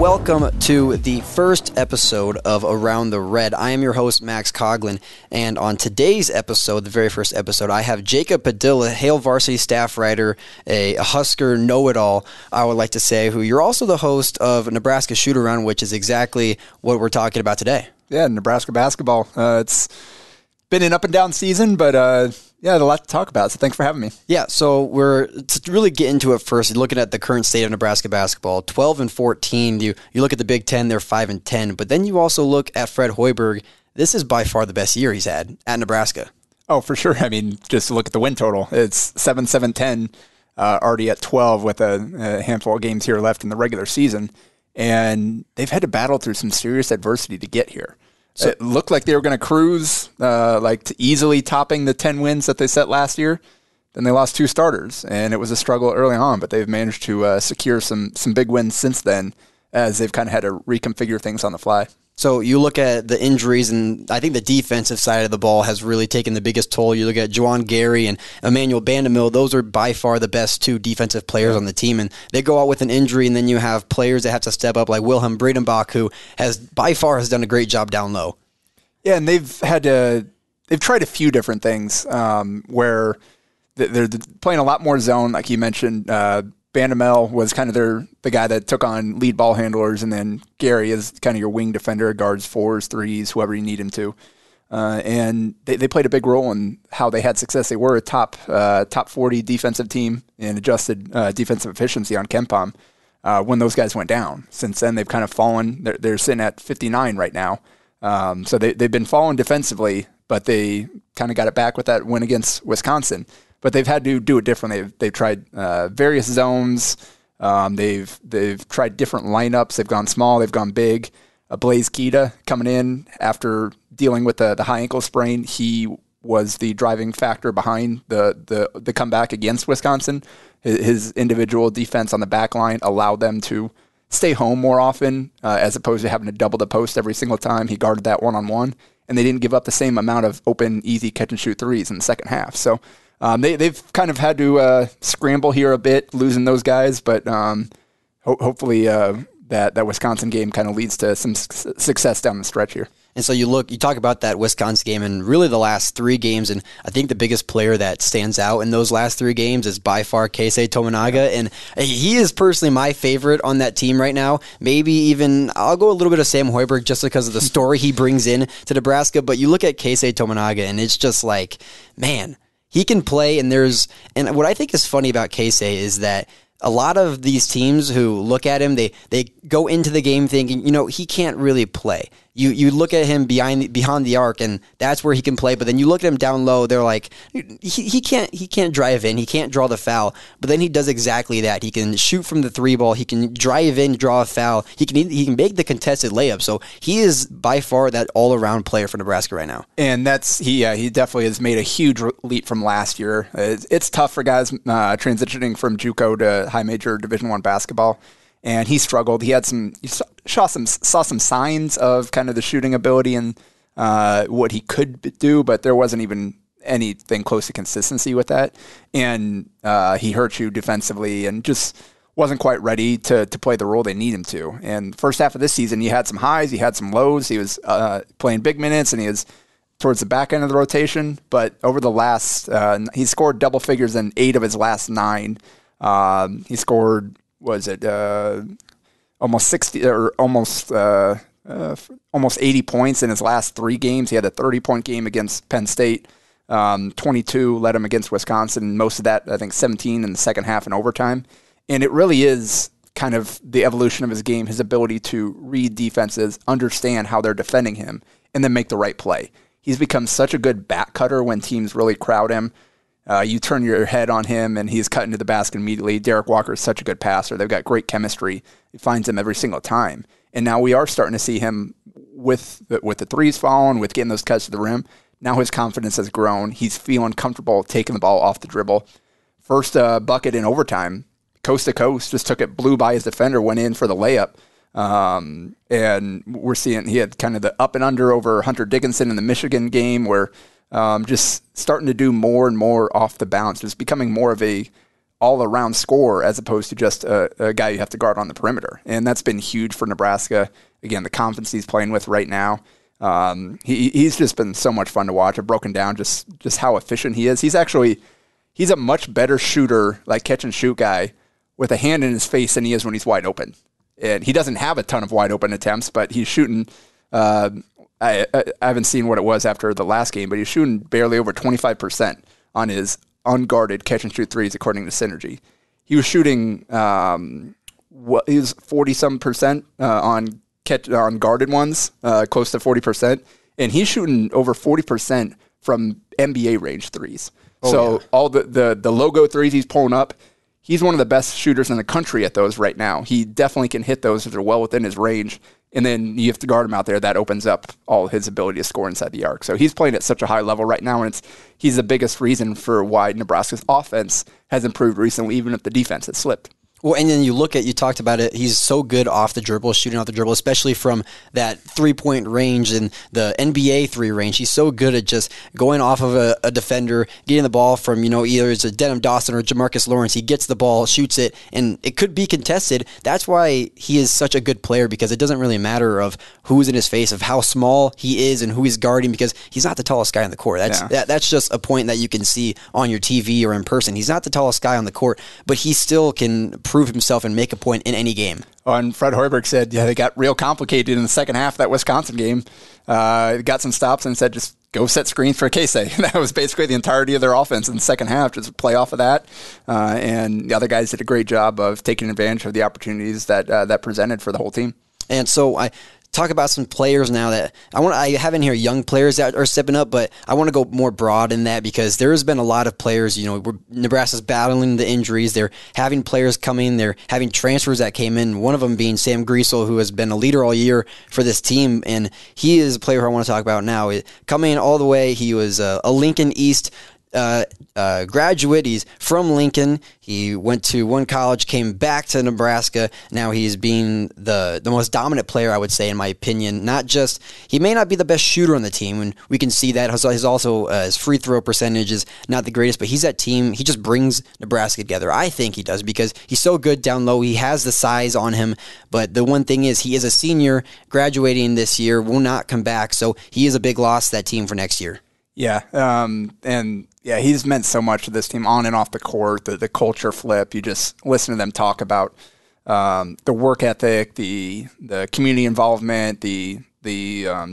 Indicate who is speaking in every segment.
Speaker 1: welcome to the first episode of Around the Red. I am your host, Max Coughlin, and on today's episode, the very first episode, I have Jacob Padilla, Hail Varsity staff writer, a Husker know-it-all, I would like to say, who you're also the host of Nebraska Shoot-Around, which is exactly what we're talking about today.
Speaker 2: Yeah, Nebraska basketball. It's been an up and down season, but yeah, a lot to talk about, so thanks for having me.
Speaker 1: Yeah, so to really get into it first, looking at the current state of Nebraska basketball, 12-14, you look at the Big Ten, they're 5-10, but then you also look at Fred Hoiberg. This is by far the best year he's had at Nebraska.
Speaker 2: Oh, for sure. I mean, just look at the win total. It's 7-7-10, already at 12 with a handful of games here left in the regular season, and they've had to battle through some serious adversity to get here. So it looked like they were going to cruise, to easily topping the 10 wins that they set last year. Then they lost 2 starters, and it was a struggle early on, but they've managed to secure some big wins since then, as they've kind of had to reconfigure things on the fly.
Speaker 1: So you look at the injuries, and I think the defensive side of the ball has really taken the biggest toll. You look at Juwan Gary and Emmanuel Bandamil; those are by far the best 2 defensive players on the team, and they go out with an injury, and then you have players that have to step up, like Wilhelm Bredenbach, who has done a great job down low.
Speaker 2: Yeah, and they've tried a few different things where they're playing a lot more zone, like you mentioned. Bandamel was kind of the guy that took on lead ball handlers, and then Gary is kind of your wing defender, guards 4s, 3s, whoever you need him to. And they played a big role in how they had success. They were a top 40 defensive team in adjusted defensive efficiency on KenPom when those guys went down. Since then, they've kind of fallen. They're sitting at 59 right now. So they've been falling defensively, but they kind of got it back with that win against Wisconsin. But they've had to do it differently. They've tried various zones. They've tried different lineups. They've gone small. They've gone big. Blaze Keita coming in after dealing with the high ankle sprain. He was the driving factor behind the comeback against Wisconsin. His individual defense on the back line allowed them to stay home more often, as opposed to having to double the post every single time. He guarded that one-on-one, and they didn't give up the same amount of open, easy catch-and-shoot threes in the second half. So they've kind of had to scramble here a bit, losing those guys, but hopefully that Wisconsin game kind of leads to some success down the stretch here.
Speaker 1: And so you talk about that Wisconsin game and really the last 3 games, and I think the biggest player that stands out in those last 3 games is by far Keisei Tominaga, and he is personally my favorite on that team right now. Maybe even I'll go a little bit of Sam Hoiberg just because of the story he brings in to Nebraska, but you look at Keisei Tominaga and it's just like, man, he can play, and what I think is funny about Keisei is that a lot of these teams who look at him, they go into the game thinking, he can't really play. You look at him behind the arc, and that's where he can play. But then you look at him down low, they're like, he can't drive in, he can't draw the foul. But then he does exactly that. He can shoot from the 3 ball, he can drive in, draw a foul, he can make the contested layup. So he is by far that all around player for Nebraska right now.
Speaker 2: And he definitely has made a huge leap from last year. It's tough for guys transitioning from JUCO to high major Division I basketball. And he struggled. He saw some signs of kind of the shooting ability and what he could do, but there wasn't even anything close to consistency with that. And he hurt you defensively and just wasn't quite ready to play the role they need him to. And first half of this season, he had some highs, he had some lows. He was playing big minutes, and he was towards the back end of the rotation. But over the last, he scored double figures in 8 of his last 9. He scored, almost 60 or almost 80 points in his last 3 games. He had a 30-point game against Penn State, 22 led him against Wisconsin. Most of that, I think, 17 in the second half in overtime. And it really is kind of the evolution of his game, his ability to read defenses, understand how they're defending him, and then make the right play. He's become such a good back cutter when teams really crowd him. You turn your head on him, and he's cutting to the basket immediately. Derek Walker is such a good passer. They've got great chemistry. He finds him every single time. And now we are starting to see him with the threes falling, with getting those cuts to the rim. Now his confidence has grown. He's feeling comfortable taking the ball off the dribble. First bucket in overtime, coast to coast, just took it, blew by his defender, went in for the layup. And we're seeing he had kind of the up and under over Hunter Dickinson in the Michigan game, where just starting to do more and more off the bounce, just becoming more of a all-around scorer as opposed to just a guy you have to guard on the perimeter. And that's been huge for Nebraska. Again, the confidence he's playing with right now. He's just been so much fun to watch. I've broken down just how efficient he is. He's a much better shooter, like catch-and-shoot guy, with a hand in his face than he is when he's wide open. And he doesn't have a ton of wide open attempts, but he's shooting. I haven't seen what it was after the last game, but he's shooting barely over 25% on his unguarded catch and shoot threes, according to Synergy. He was shooting he was 40-some% on guarded ones, close to 40%, and he's shooting over 40% from NBA range threes. All the logo threes he's pulling up. He's one of the best shooters in the country at those right now. He definitely can hit those if they're well within his range. And then you have to guard him out there. That opens up all his ability to score inside the arc. So he's playing at such a high level right now, and he's the biggest reason for why Nebraska's offense has improved recently, even if the defense has slipped.
Speaker 1: Well, and then you talked about it, he's so good off the dribble, shooting off the dribble, especially from that three-point range and the NBA three range. He's so good at just going off of a defender, getting the ball from, either it's a Denham Dawson or Jamarcus Lawrence. He gets the ball, shoots it, and it could be contested. That's why he is such a good player, because it doesn't really matter of who's in his face, of how small he is and who he's guarding, because he's not the tallest guy on the court. That's just a point that you can see on your TV or in person. He's not the tallest guy on the court, but he still can prove himself and make a point in any game.
Speaker 2: Oh, and Fred Hoiberg said, they got real complicated in the second half of that Wisconsin game. Got some stops and said, just go set screens for Casey. That was basically the entirety of their offense in the second half, just play off of that. And the other guys did a great job of taking advantage of the opportunities that presented for the whole team. And so I talk about some players now that I have in here young players that are stepping up, but I want to go more broad in that, because there has been a lot of players, Nebraska's battling the injuries. They're having players coming. They're having transfers that came in, one of them being Sam Griesel, who has been a leader all year for this team, and he is a player who I want to talk about now. Coming all the way, he was a Lincoln East graduate. He's from Lincoln. He went to one college, came back to Nebraska. Now he's being the most dominant player, I would say, in my opinion. Not just, he may not be the best shooter on the team, and we can see that. His free throw percentage is not the greatest, but he's that team. He just brings Nebraska together. I think he does, because he's so good down low. He has the size on him, but the one thing is, he is a senior graduating this year, will not come back, so he is a big loss to that team for next year. Yeah, he's meant so much to this team on and off the court, the culture flip. You just listen to them talk about the work ethic, the community involvement, the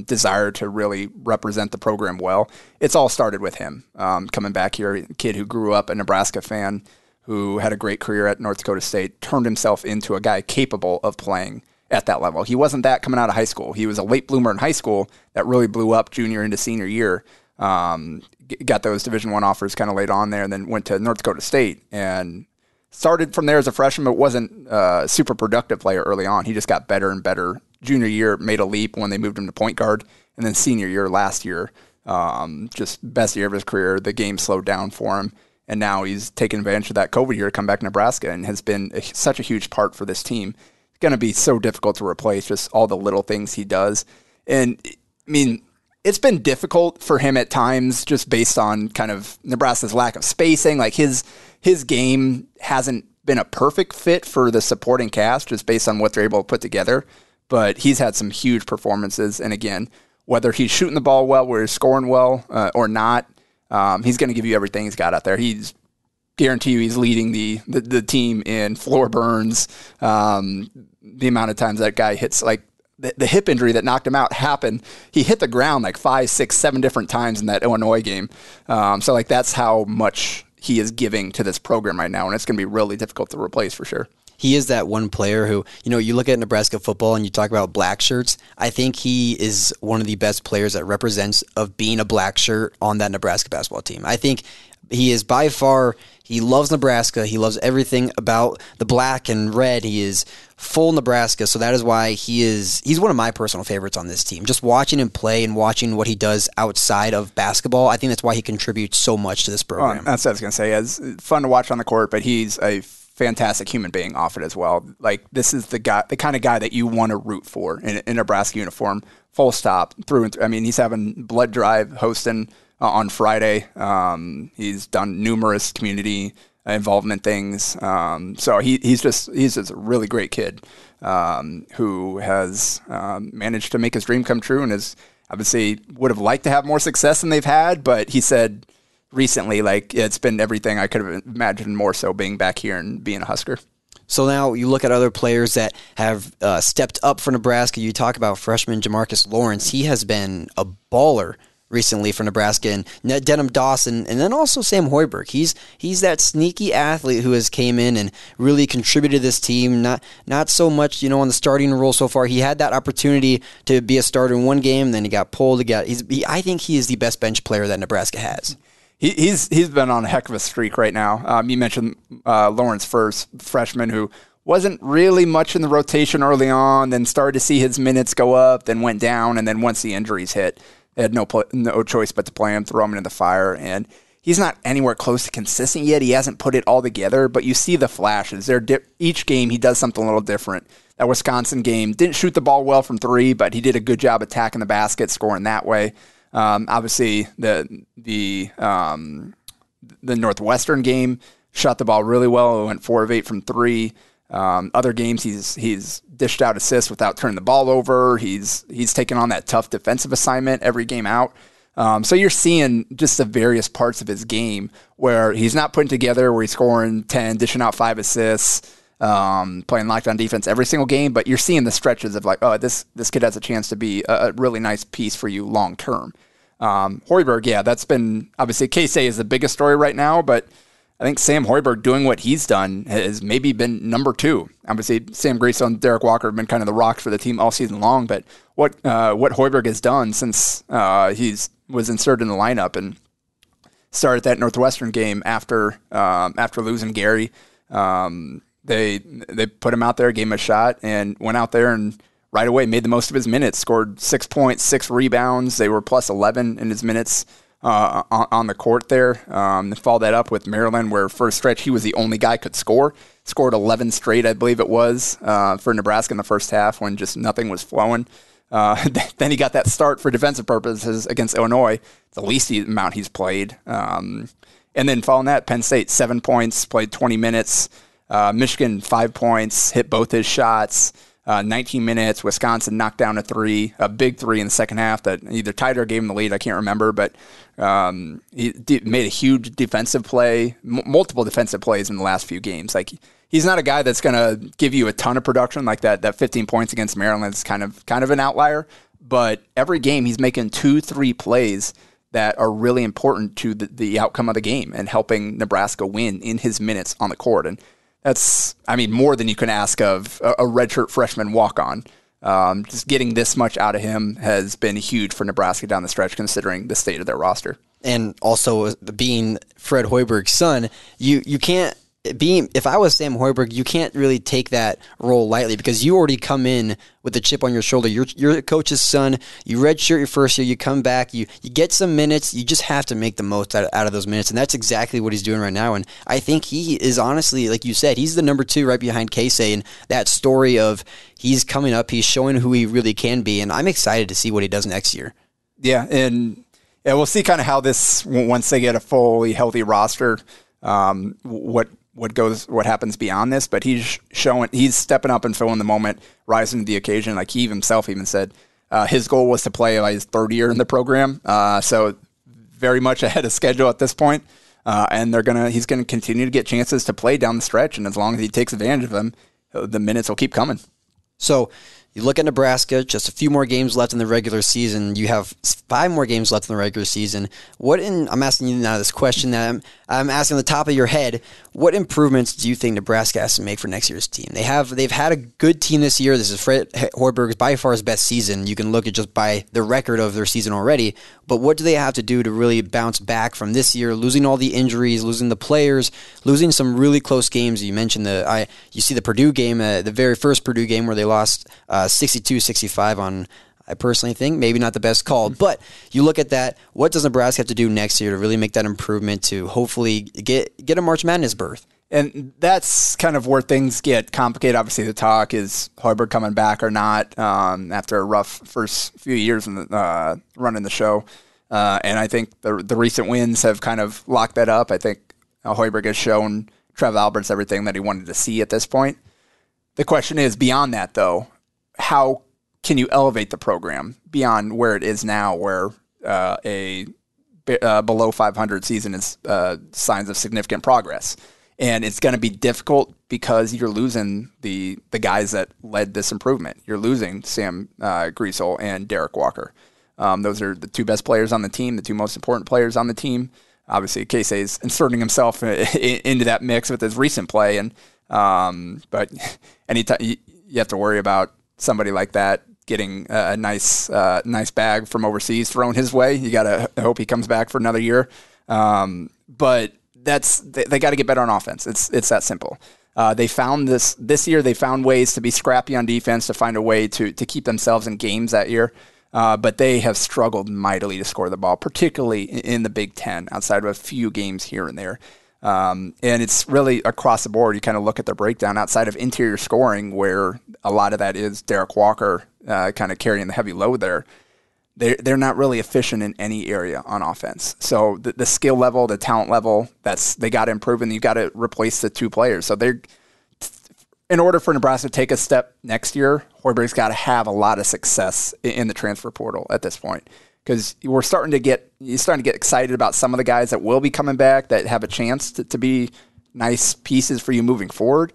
Speaker 2: desire to really represent the program well. It's all started with him coming back here, a kid who grew up a Nebraska fan, who had a great career at North Dakota State, turned himself into a guy capable of playing at that level. He wasn't that coming out of high school. He was a late bloomer in high school that really blew up junior into senior year. Got those Division I offers kind of late on there, and then went to North Dakota State and started from there as a freshman, but wasn't a super productive player early on. He just got better and better. Junior year, made a leap when they moved him to point guard, and then senior year last year, just best year of his career. The game slowed down for him, and now he's taken advantage of that COVID year to come back to Nebraska and has been such a huge part for this team. It's going to be so difficult to replace, just all the little things he does. And, it's been difficult for him at times, just based on kind of Nebraska's lack of spacing. Like his game hasn't been a perfect fit for the supporting cast, just based on what they're able to put together. But he's had some huge performances. And again, whether he's shooting the ball well, where he's scoring well or not, he's going to give you everything he's got out there. Guarantee you he's leading the team in floor burns. The amount of times that guy hits, like, the hip injury that knocked him out happened. He hit the ground like 5, 6, 7 different times in that Illinois game. So that's how much he is giving to this program right now, and it's going to be really difficult to replace for sure. He is that one player who, you look at Nebraska football and you talk about black shirts. I think he is one of the best players that represents of being a black shirt on that Nebraska basketball team. I think he is by far, he loves Nebraska. He loves everything about the black and red. He is full Nebraska, so that is why he's one of my personal favorites on this team. Just watching him play and watching what he does outside of basketball, I think that's why he contributes so much to this program. That's what I was going to say. It's fun to watch on the court, but he's a fantastic human being off it as well. Like, this is the kind of guy that you want to root for in a Nebraska uniform, full stop, through and through. He's having blood drive hosting on Friday. He's done numerous community involvement things. So he's just a really great kid who has managed to make his dream come true, and is obviously would have liked to have more success than they've had. But he said recently, like, it's been everything I could have imagined, more so being back here and being a Husker.
Speaker 1: So now you look at other players that have stepped up for Nebraska. You talk about freshman Jamarcus Lawrence. He has been a baller recently for Nebraska, and Denham Dawson, and then also Sam Hoiberg. He's that sneaky athlete who has came in and really contributed to this team. Not so much, on the starting role so far. He had that opportunity to be a starter in one game, then he got pulled. I think he is the best bench player that Nebraska has.
Speaker 2: He's been on a heck of a streak right now. You mentioned Lawrence first, freshman, who wasn't really much in the rotation early on, then started to see his minutes go up, then went down, and then once the injuries hit, they had no choice but to play him, throw him into the fire. And he's not anywhere close to consistent yet. He hasn't put it all together, but you see the flashes. Each game he does something a little different. That Wisconsin game, didn't shoot the ball well from three, but he did a good job attacking the basket, scoring that way. Obviously, the Northwestern game, shot the ball really well. It went 4 of 8 from three. Other games, he's dished out assists without turning the ball over. He's taken on that tough defensive assignment every game out. So you're seeing just the various parts of his game where he's not putting together, where he's scoring 10, dishing out 5 assists, playing lockdown defense every single game. But you're seeing the stretches of like, oh, this kid has a chance to be a really nice piece for you long term. Hoiberg, yeah, that's been obviously K-State is the biggest story right now, but I think Sam Hoiberg doing what he's done has maybe been number 2. Obviously, Sam Griesel and Derek Walker have been kind of the rocks for the team all season long, but what Hoiberg has done since was inserted in the lineup and started that Northwestern game after losing Gary, they put him out there, gave him a shot, and went out there and right away made the most of his minutes, scored 6 points, 6 rebounds. They were plus 11 in his minutes on the court there. Followed that up with Maryland, where first stretch he was the only guy could score. Scored 11 straight, I believe it was, for Nebraska in the first half when just nothing was flowing. Then he got that start for defensive purposes against Illinois, the least amount he's played. And then following that, Penn State, 7 points, played 20 minutes. Michigan, 5 points, hit both his shots. 19 minutes, Wisconsin knocked down a big three in the second half that either tied or gave him the lead, I can't remember, but he made a huge defensive play, multiple defensive plays in the last few games. Like, he's not a guy that's going to give you a ton of production like that. That 15 points against Maryland is kind of an outlier, but every game he's making 2-3 plays that are really important to the outcome of the game and helping Nebraska win in his minutes on the court. And that's, more than you can ask of a redshirt freshman walk-on. Just getting this much out of him has been huge for Nebraska down the stretch, considering the state of their roster.
Speaker 1: And also, being Fred Hoiberg's son, you can't if I was Sam Hoiberg, you can't really take that role lightly because you already come in with the chip on your shoulder. You're the coach's son. You redshirt your first year. You come back. You get some minutes. You just have to make the most out of those minutes, and that's exactly what he's doing right now. And I think he is honestly, like you said, he's the number 2 right behind Casey. And that story of he's coming up, he's showing who he really can be, and I'm excited to see what he does next year.
Speaker 2: Yeah, and we'll see kind of how this, once they get a fully healthy roster, what happens beyond this, but he's stepping up and filling the moment, rising to the occasion. Like he himself even said, his goal was to play his 3rd year in the program. So very much ahead of schedule at this point. And he's gonna continue to get chances to play down the stretch. And as long as he takes advantage of them, the minutes will keep coming. So you look at Nebraska, just a few more games left in the regular season. You have 5 more games left in the regular season. I'm asking you now this question that I'm asking on the top of your head. What improvements do you think Nebraska has to make for next year's team? They've had a good team this year. This is Fred Hoiberg's by far his best season. You can look at just by the record of their season already. But what do they have to do to really bounce back from this year, losing all the injuries, losing the players, losing some really close games? You mentioned you see the Purdue game, the very first Purdue game where they lost 62-65 on, I personally think, maybe not the best call. But you look at that, what does Nebraska have to do next year to really make that improvement to hopefully get a March Madness berth? And that's kind of where things get complicated. Obviously, the talk is Hoiberg coming back or not after a rough first few years in running the show. And I think the recent wins have kind of locked that up. I think Hoiberg has shown Trev Alberts everything that he wanted to see at this point. The question is, beyond that, though, how can you elevate the program beyond where it is now, where a below 500 season is signs of significant progress? And it's going to be difficult because you're losing the guys that led this improvement. You're losing Sam Griesel and Derek Walker. Those are the two best players on the team, the two most important players on the team. Obviously, Casey is inserting himself into that mix with his recent play, and but anytime you have to worry about somebody like that getting a nice bag from overseas thrown his way. You got to hope he comes back for another year. But they got to get better on offense. It's that simple. They found this year. They found ways to be scrappy on defense, to find a way to keep themselves in games that year. But they have struggled mightily to score the ball, particularly in the Big Ten, outside of a few games here and there. And it's really across the board. You kind of look at their breakdown outside of interior scoring, where a lot of that is Derek Walker kind of carrying the heavy load there. They're not really efficient in any area on offense. So the skill level, the talent level, they got to improve, and you got to replace the two players. So in order for Nebraska to take a step next year, Hoiberg's got to have a lot of success in the transfer portal at this point, because you're starting to get excited about some of the guys that will be coming back that have a chance to be nice pieces for you moving forward.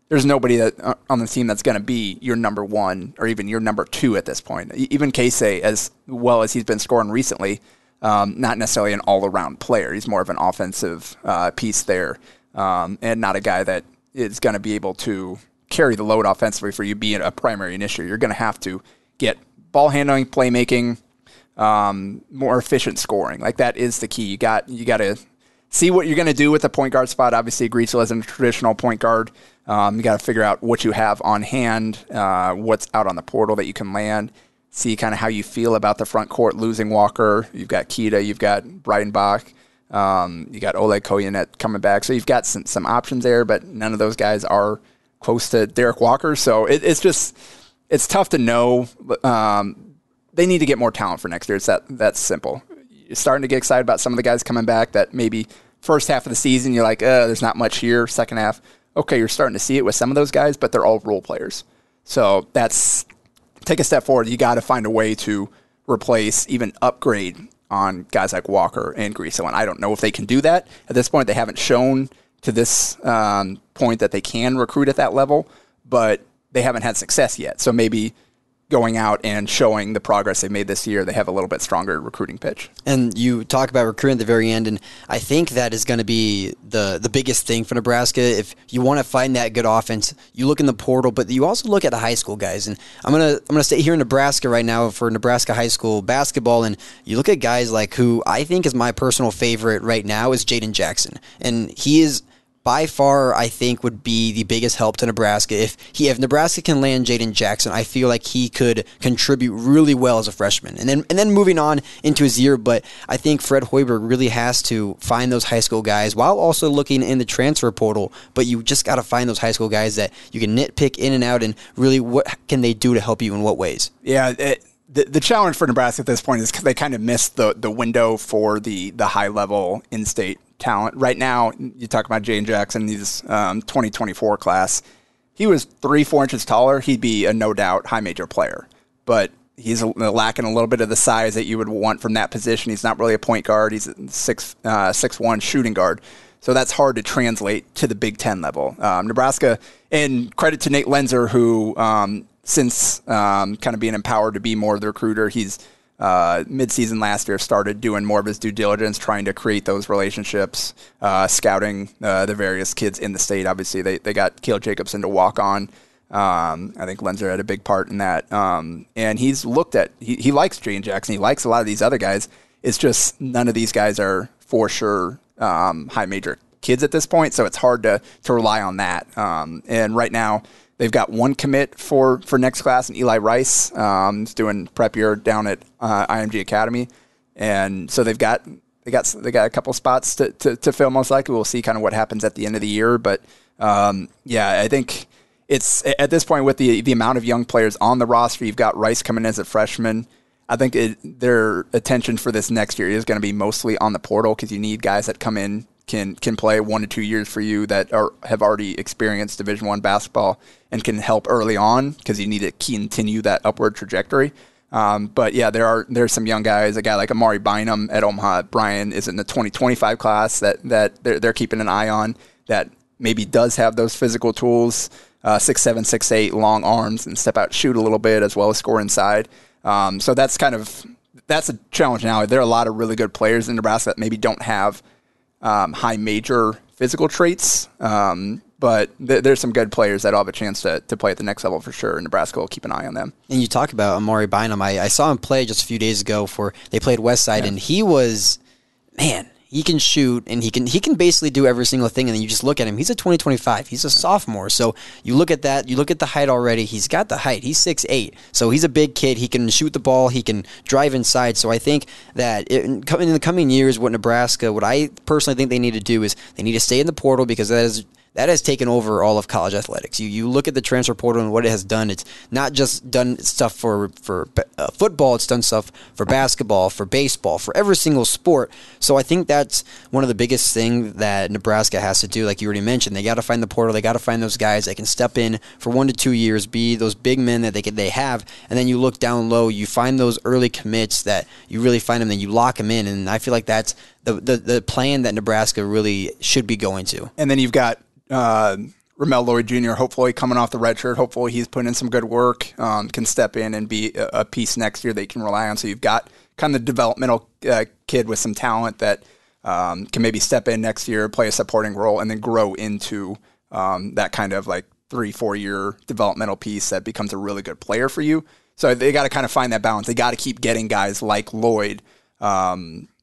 Speaker 2: There's nobody that on the team that's going to be your number one or even your number two at this point. Even Casey, as well as he's been scoring recently, not necessarily an all-around player. He's more of an offensive piece there, and not a guy that is going to be able to carry the load offensively for you being a primary initiator. You're going to have to get ball handling, playmaking, more efficient scoring. Like, that is the key. You got to see what you're going to do with the point guard spot. Obviously, Griesel isn't a traditional point guard. You got to figure out what you have on hand, what's out on the portal that you can land, see kind of how you feel about the front court losing Walker. You've got Kita, you've got Breidenbach, you got Oleg Koyanet coming back. So you've got some options there, but none of those guys are close to Derek Walker. So it's tough to know. They need to get more talent for next year. It's that's simple. You're starting to get excited about some of the guys coming back that maybe first half of the season you're like, there's not much here. Second half, okay, you're starting to see it with some of those guys, but they're all role players. So take a step forward. You got to find a way to replace, even upgrade on guys like Walker and Griesel. And I don't know if they can do that. At this point, they haven't shown to this point that they can recruit at that level, but they haven't had success yet. So maybe going out and showing the progress they've made this year, they have a little bit stronger recruiting pitch. And
Speaker 1: you talk about recruiting at the very end, and I think that is going to be the biggest thing for Nebraska. If you want to find that good offense, you look in the portal, but you also look at the high school guys. And I'm gonna stay here in Nebraska right now for Nebraska high school basketball, and you look at guys like who I think is my personal favorite right now is Jaden Jackson, and he is by far, I think, would be the biggest help to Nebraska. If Nebraska can land Jaden Jackson, I feel like he could contribute really well as a freshman. And then moving on into his year, but I think Fred Hoiberg really has to find those high school guys while also looking in the transfer portal. But you just got to find those high school guys that you can nitpick in and out, and really what can they do to help you in what ways?
Speaker 2: Yeah, the challenge for Nebraska at this point is they kind of missed the window for the high-level in-state talent. Right now, you talk about Jaden Jackson, he's 2024 class. He was 3-4 inches taller. He'd be a no-doubt high major player. But he's lacking a little bit of the size that you would want from that position. He's not really a point guard. He's a 6'1" shooting guard. So that's hard to translate to the Big Ten level. Nebraska, and credit to Nate Lenzer, who since kind of being empowered to be more of the recruiter, he's mid-season last year started doing more of his due diligence, trying to create those relationships, scouting the various kids in the state. Obviously, they got Caleb Jacobson to walk on. I think Lenzer had a big part in that. And he's looked at, he likes Jaden Jackson. He likes a lot of these other guys. It's just none of these guys are for sure high major kids at this point, so it's hard to rely on that. And right now, they've got one commit for next class, and Eli Rice. He's doing prep year down at IMG Academy, and so they got a couple spots to fill most likely. We'll see kind of what happens at the end of the year, but I think it's at this point with the amount of young players on the roster. You've got Rice coming in as a freshman. I think their attention for this next year is going to be mostly on the portal because you need guys that come in, can play 1 to 2 years for you that have already experienced Division I basketball and can help early on because you need to continue that upward trajectory. But yeah, there's some young guys. A guy like Amari Bynum at Omaha, Brian is in the 2025 class that they're keeping an eye on, that maybe does have those physical tools, 6'7", 6'8", long arms, and step out, shoot a little bit as well as score inside. So that's a challenge now. There are a lot of really good players in Nebraska that maybe don't have high major physical traits, but there's some good players that will have a chance to play at the next level for sure, and Nebraska will keep an eye on them.
Speaker 1: And you talk about Amari Bynum. I saw him play just a few days ago they played Westside, and he was, man, he can shoot, and he can basically do every single thing, and then you just look at him. He's a 2025. He's a sophomore. So you look at that. You look at the height already. He's got the height. He's 6'8". So he's a big kid. He can shoot the ball. He can drive inside. So I think that in the coming years, what I personally think they need to do is they need to stay in the portal, because that has taken over all of college athletics. You look at the transfer portal and what it has done. It's not just done stuff for football. It's done stuff for basketball, for baseball, for every single sport. So I think that's one of the biggest things that Nebraska has to do. Like you already mentioned, they got to find the portal. They got to find those guys that can step in for 1 to 2 years, be those big men that they have. And then you look down low, you find those early commits that you really find them, then you lock them in. And I feel like that's the plan that Nebraska really should be going to.
Speaker 2: And then you've got Ramel Lloyd Jr., hopefully coming off the red shirt. Hopefully he's putting in some good work, can step in and be a piece next year that you can rely on. So you've got kind of the developmental kid with some talent that can maybe step in next year, play a supporting role, and then grow into that kind of like 3-4 year developmental piece that becomes a really good player for you. So they got to kind of find that balance. They got to keep getting guys like Lloyd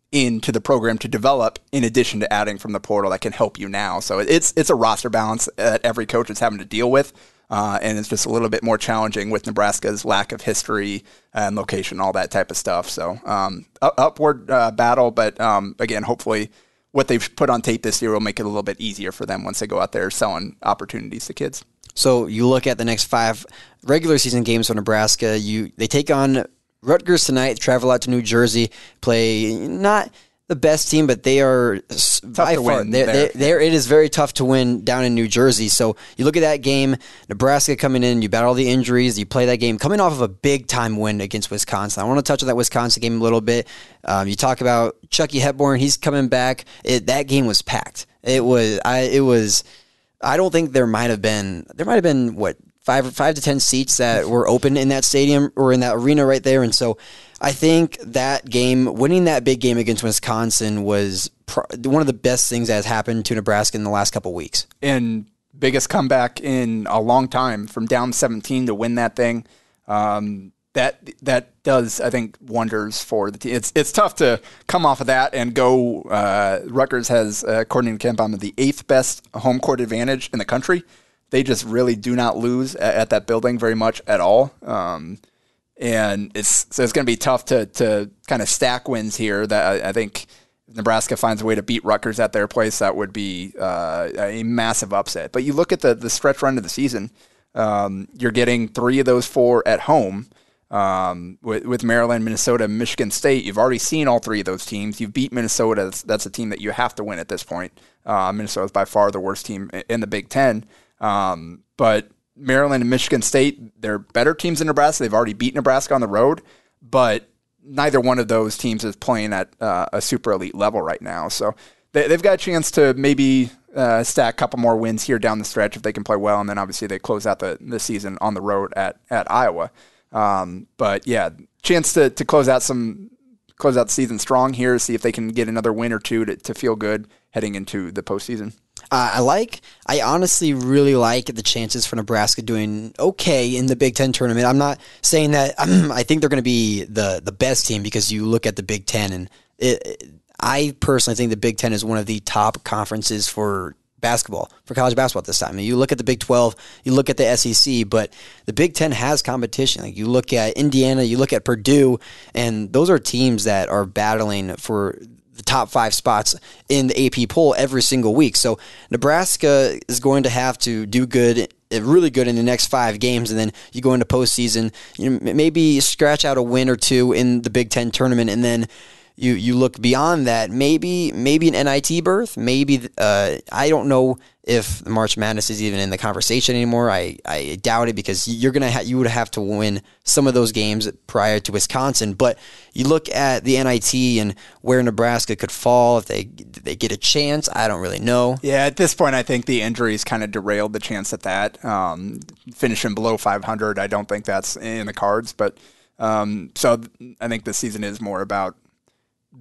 Speaker 2: into the program to develop, in addition to adding from the portal that can help you now. So it's a roster balance that every coach is having to deal with, and it's just a little bit more challenging with Nebraska's lack of history and location, all that type of stuff. So upward battle, but again, hopefully what they've put on tape this year will make it a little bit easier for them once they go out there selling opportunities to kids.
Speaker 1: So you look at the next 5 regular season games for Nebraska. They take on Rutgers tonight, travel out to New Jersey, play not the best team, but they are by far. It is very tough to win down in New Jersey. So you look at that game, Nebraska coming in, you battle all the injuries, you play that game, coming off of a big-time win against Wisconsin. I want to touch on that Wisconsin game a little bit. You talk about Chucky Hepburn, he's coming back. That game was packed. I don't think there might have been what, 5 to 10 seats that were open in that stadium or in that arena right there. And so I think that game, winning that big game against Wisconsin, was one of the best things that has happened to Nebraska in the last couple of weeks.
Speaker 2: And biggest comeback in a long time, from down 17 to win that thing. That does, I think, wonders for the team. It's tough to come off of that and go. Rutgers has, according to KenPom, the 8th best home court advantage in the country. They just really do not lose at that building very much at all. And it's going to be tough to kind of stack wins here. That I think if Nebraska finds a way to beat Rutgers at their place, that would be a massive upset. But you look at the stretch run of the season, you're getting 3 of those 4 at home. With Maryland, Minnesota, Michigan State, you've already seen all 3 of those teams. You've beat Minnesota. That's a team that you have to win at this point. Minnesota is by far the worst team in the Big Ten. But Maryland and Michigan State, they're better teams than Nebraska. They've already beat Nebraska on the road, but neither one of those teams is playing at a super elite level right now. So they've got a chance to maybe stack a couple more wins here down the stretch if they can play well, and then obviously they close out the season on the road at Iowa. But yeah, chance to close out the season strong here, see if they can get another win or two to feel good heading into the postseason.
Speaker 1: I honestly really like the chances for Nebraska doing okay in the Big Ten tournament. I'm not saying that I think they're going to be the best team, because you look at the Big Ten, and I personally think the Big Ten is one of the top conferences for basketball, for college basketball at this time. I mean, you look at the Big 12, you look at the SEC, but the Big Ten has competition. Like, you look at Indiana, you look at Purdue, and those are teams that are battling for the top 5 spots in the AP poll every single week. So Nebraska is going to have to do good, really good in the next 5 games, and then you go into postseason, maybe scratch out a win or 2 in the Big Ten tournament, and then you look beyond that, maybe an NIT berth, maybe I don't know if March Madness is even in the conversation anymore. I doubt it, because you would have to win some of those games prior to Wisconsin. But you look at the NIT and where Nebraska could fall if they get a chance. I don't really know.
Speaker 2: Yeah, at this point, I think the injuries kind of derailed the chance at that. Finishing below 500, I don't think that's in the cards. But so I think this season is more about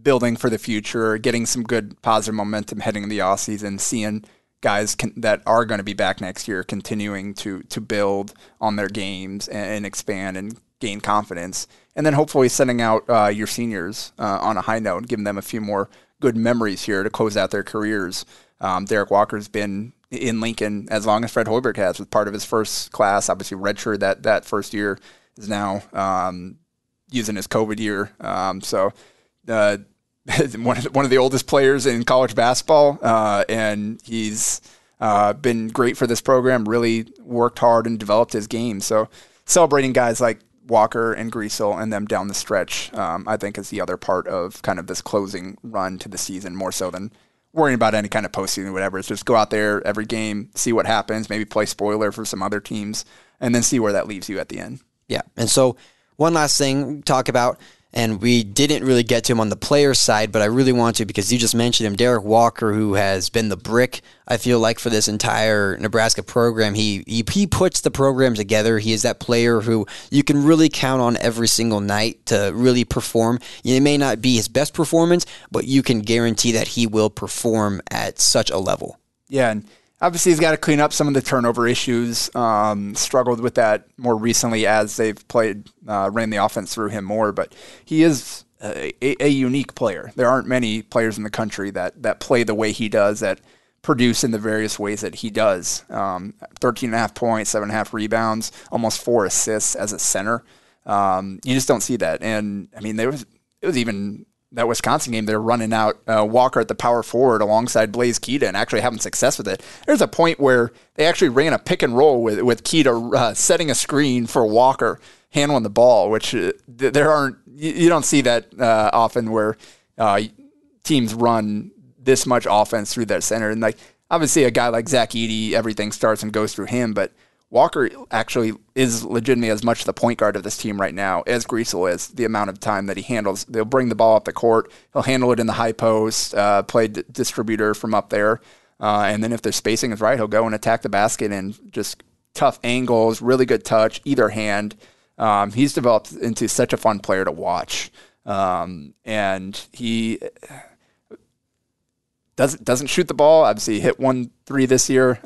Speaker 2: building for the future, getting some good positive momentum heading in the offseason, seeing guys that are going to be back next year continuing to build on their games and expand and gain confidence. And then hopefully sending out your seniors on a high note and giving them a few more good memories here to close out their careers. Derek Walker's been in Lincoln as long as Fred Hoiberg has, with part of his first class. Obviously redshirt that first year, is now using his COVID year. One of the oldest players in college basketball, and he's been great for this program, really worked hard and developed his game. So celebrating guys like Walker and Griesel and them down the stretch, I think, is the other part of kind of this closing run to the season, more so than worrying about any kind of postseason or whatever. It's just go out there every game, see what happens, maybe play spoiler for some other teams, and then see where that leaves you at the end.
Speaker 1: Yeah, and so one last thing talk about, and we didn't really get to him on the player side, but I really want to, because you just mentioned him, Derek Walker, who has been the brick, I feel like, for this entire Nebraska program. He puts the program together. He is that player who you can really count on every single night to really perform. It may not be his best performance, but you can guarantee that he will perform at such a level.
Speaker 2: Yeah, and obviously he's got to clean up some of the turnover issues. Struggled with that more recently as they've ran the offense through him more. But he is a unique player. There aren't many players in the country that play the way he does, that produce in the various ways that he does. 13.5 points, 7.5 rebounds, almost 4 assists as a center. You just don't see that. And I mean, it was even that Wisconsin game, they're running out Walker at the power forward alongside Blaze Keita and actually having success with it. There's a point where they actually ran a pick and roll with Keita setting a screen for Walker handling the ball, which you don't see that often, where teams run this much offense through that center. And like, obviously a guy like Zach Edey, everything starts and goes through him, but Walker actually is legitimately as much the point guard of this team right now as Griesel is. The amount of time that he handles, they'll bring the ball up the court, he'll handle it in the high post, play distributor from up there, and then if the spacing is right, he'll go and attack the basket and just tough angles, really good touch, either hand. He's developed into such a fun player to watch, and he doesn't shoot the ball. Obviously, he hit 1-3 this year.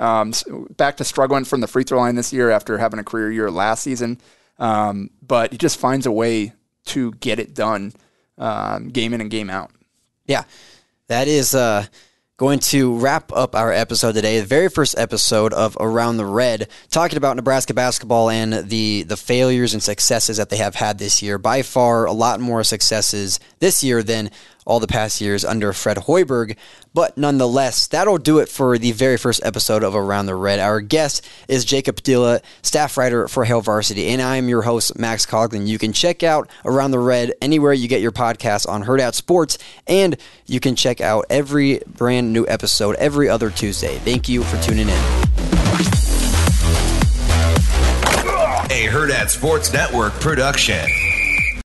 Speaker 2: Back to struggling from the free throw line this year after having a career year last season. But he just finds a way to get it done game in and game out. Yeah,
Speaker 1: that is going to wrap up our episode today, the very first episode of Around the Red, talking about Nebraska basketball and the failures and successes that they have had this year. By far, a lot more successes this year than all the past years under Fred Hoiberg. But nonetheless, that'll do it for the very first episode of Around the Red. Our guest is Jacob Padilla, staff writer for Varsity, and I am your host, Max Coughlin. You can check out Around the Red anywhere you get your podcasts on Hurrdat Sports, and you can check out every brand new episode every other Tuesday. Thank you for tuning in.
Speaker 3: A Hurrdat Sports Network production.